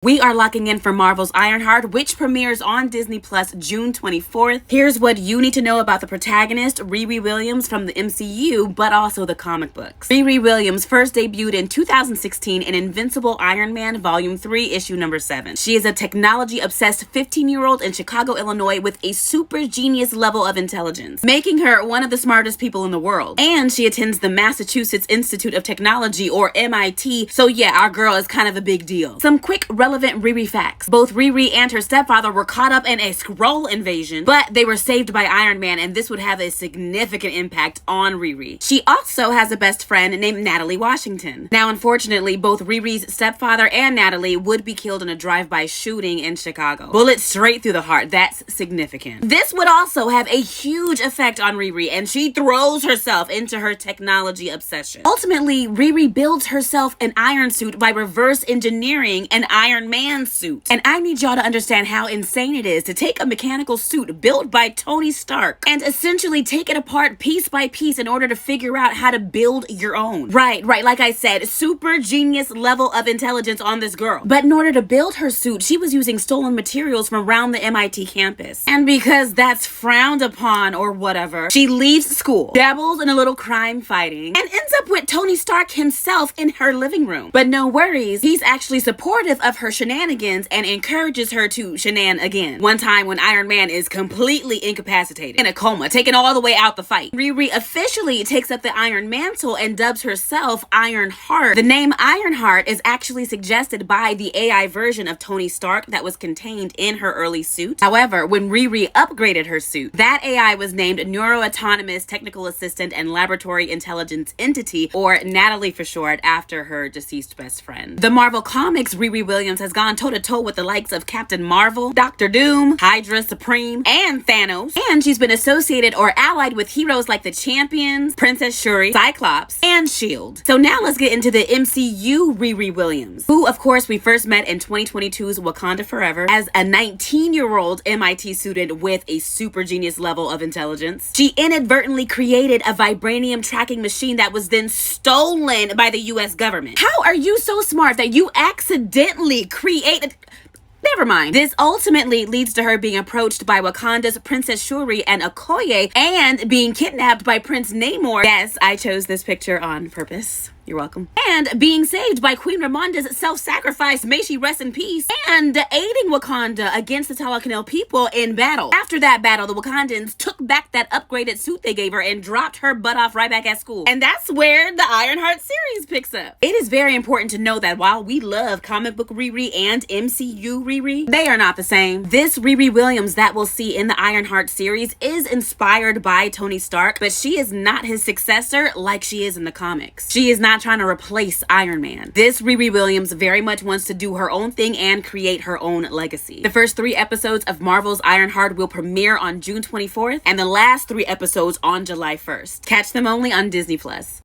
We are locking in for Marvel's Ironheart, which premieres on Disney Plus June 24th. Here's what you need to know about the protagonist, Riri Williams from the MCU, but also the comic books. Riri Williams first debuted in 2016 in Invincible Iron Man Volume 3, Issue number 7. She is a technology-obsessed 15-year-old in Chicago, Illinois with a super genius level of intelligence, making her one of the smartest people in the world. And she attends the Massachusetts Institute of Technology, or MIT, so yeah, our girl is kind of a big deal. Some quick relevant Riri facts. Both Riri and her stepfather were caught up in a Skrull invasion, but they were saved by Iron Man, and this would have a significant impact on Riri. She also has a best friend named Natalie Washington. Now, unfortunately, both Riri's stepfather and Natalie would be killed in a drive-by shooting in Chicago. Bullet straight through the heart. That's significant. This would also have a huge effect on Riri, and she throws herself into her technology obsession. Ultimately, Riri builds herself an iron suit by reverse engineering an Iron Man suit. And I need y'all to understand how insane it is to take a mechanical suit built by Tony Stark and essentially take it apart piece by piece in order to figure out how to build your own. Right, like I said, super genius level of intelligence on this girl. But in order to build her suit, she was using stolen materials from around the MIT campus. And because that's frowned upon or whatever, she leaves school, dabbles in a little crime fighting, and ends up with Tony Stark himself in her living room. But no worries, he's actually supportive of her shenanigans and encourages her to shenan again. One time when Iron Man is completely incapacitated, in a coma, taken all the way out the fight, Riri officially takes up the Iron Mantle and dubs herself Ironheart. The name Ironheart is actually suggested by the AI version of Tony Stark that was contained in her early suit. However, when Riri upgraded her suit, that AI was named Neuro-Autonomous Technical Assistant and Laboratory Intelligence Entity, or Natalie for short, after her deceased best friend. The Marvel Comics, Riri Williams has gone toe-to-toe with the likes of Captain Marvel, Doctor Doom, Hydra Supreme, and Thanos. And she's been associated or allied with heroes like the Champions, Princess Shuri, Cyclops, and S.H.I.E.L.D. So now let's get into the MCU Riri Williams, who of course we first met in 2022's Wakanda Forever as a 19-year-old MIT student with a super genius level of intelligence. She inadvertently created a vibranium tracking machine that was then stolen by the US government. How are you so smart that you accidentally created... Never mind. This ultimately leads to her being approached by Wakanda's Princess Shuri and Okoye and being kidnapped by Prince Namor. Yes, I chose this picture on purpose. You're welcome. And being saved by Queen Ramonda's self-sacrifice, may she rest in peace, and aiding Wakanda against the Talakanil people in battle. After that battle, the Wakandans took back that upgraded suit they gave her and dropped her butt off right back at school. And that's where the Ironheart series picks up. It is very important to know that while we love comic book Riri and MCU Riri, they are not the same. This Riri Williams that we'll see in the Ironheart series is inspired by Tony Stark, but she is not his successor like she is in the comics. She is not trying to replace Iron Man. This Riri Williams very much wants to do her own thing and create her own legacy. The first 3 episodes of Marvel's Ironheart will premiere on June 24th and the last 3 episodes on July 1st. Catch them only on Disney Plus.